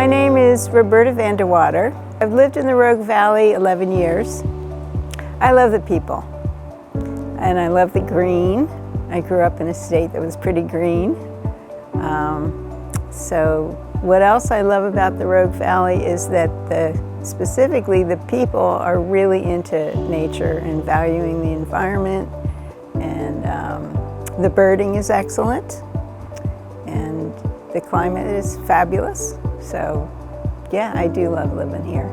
My name is Roberta Van Dewater. I've lived in the Rogue Valley 11 years. I love the people, and I love the green. I grew up in a state that was pretty green. So what else I love about the Rogue Valley is that specifically the people are really into nature and valuing the environment, and the birding is excellent, and the climate is fabulous. So yeah, I do love living here.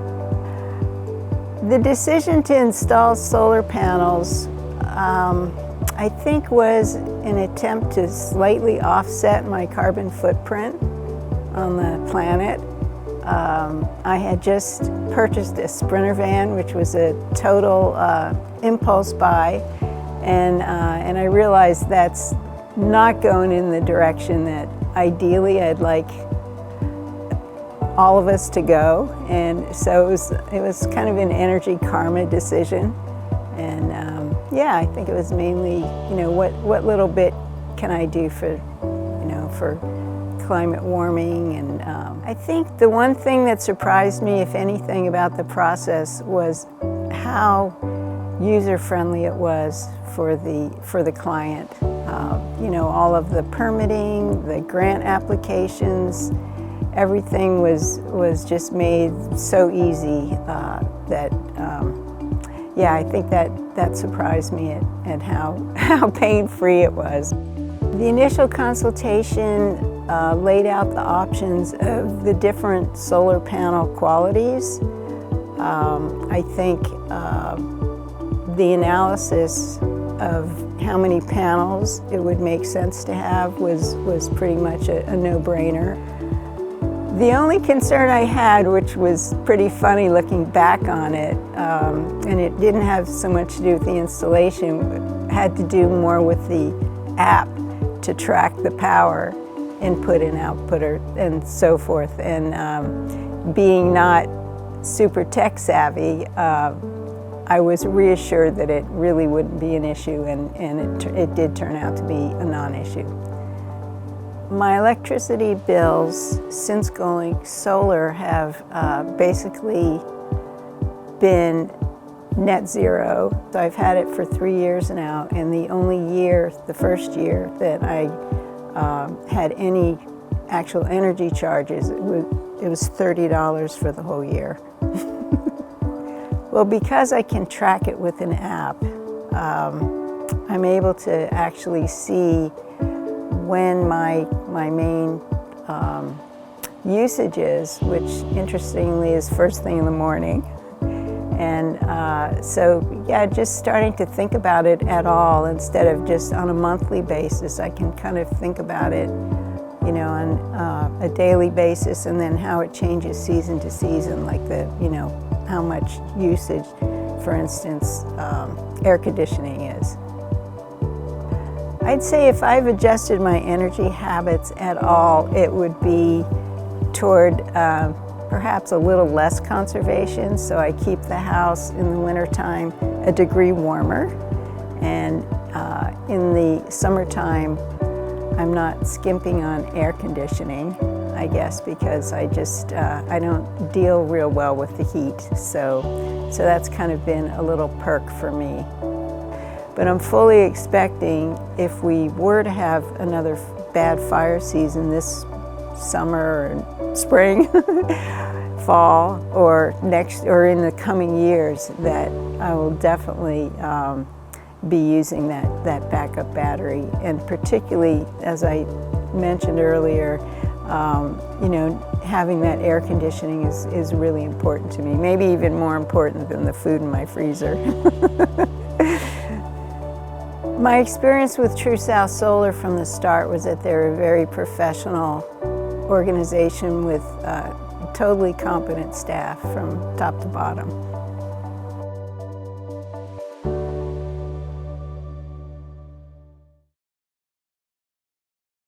The decision to install solar panels I think was an attempt to slightly offset my carbon footprint on the planet. I had just purchased a Sprinter van, which was a total impulse buy, and I realized that's not going in the direction that ideally I'd like all of us to go. And so it was kind of an energy karma decision. And yeah, I think it was mainly, what little bit can I do for climate warming. And I think the one thing that surprised me, if anything, about the process was how user-friendly it was for the client. All of the permitting, the grant applications, everything was just made so easy that yeah, I think that surprised me at how pain-free it was. The initial consultation laid out the options of the different solar panel qualities. I think the analysis of how many panels it would make sense to have was pretty much a no-brainer. The only concern I had, which was pretty funny looking back on it, and it didn't have so much to do with the installation, had to do more with the app to track the power, input and output, and so forth. And being not super tech savvy, I was reassured that it really wouldn't be an issue, and it did turn out to be a non-issue. My electricity bills since going solar have basically been net zero. So I've had it for 3 years now, and the first year that I had any actual energy charges, it was $30 for the whole year. Well, because I can track it with an app, I'm able to actually see when my main usage is, which interestingly is first thing in the morning. And so yeah, just starting to think about it at all instead of just on a monthly basis. I can kind of think about it, on a daily basis, and then how it changes season to season, like how much usage, for instance, air conditioning is. I'd say if I've adjusted my energy habits at all, it would be toward perhaps a little less conservation. So I keep the house in the wintertime a degree warmer, and in the summertime I'm not skimping on air conditioning, I guess, because I don't deal real well with the heat. So that's kind of been a little perk for me. But I'm fully expecting, if we were to have another bad fire season this summer or spring, fall, or in the coming years, that I will definitely be using that backup battery. And particularly, as I mentioned earlier, having that air conditioning is really important to me. Maybe even more important than the food in my freezer. My experience with True South Solar from the start was that they're a very professional organization with totally competent staff from top to bottom.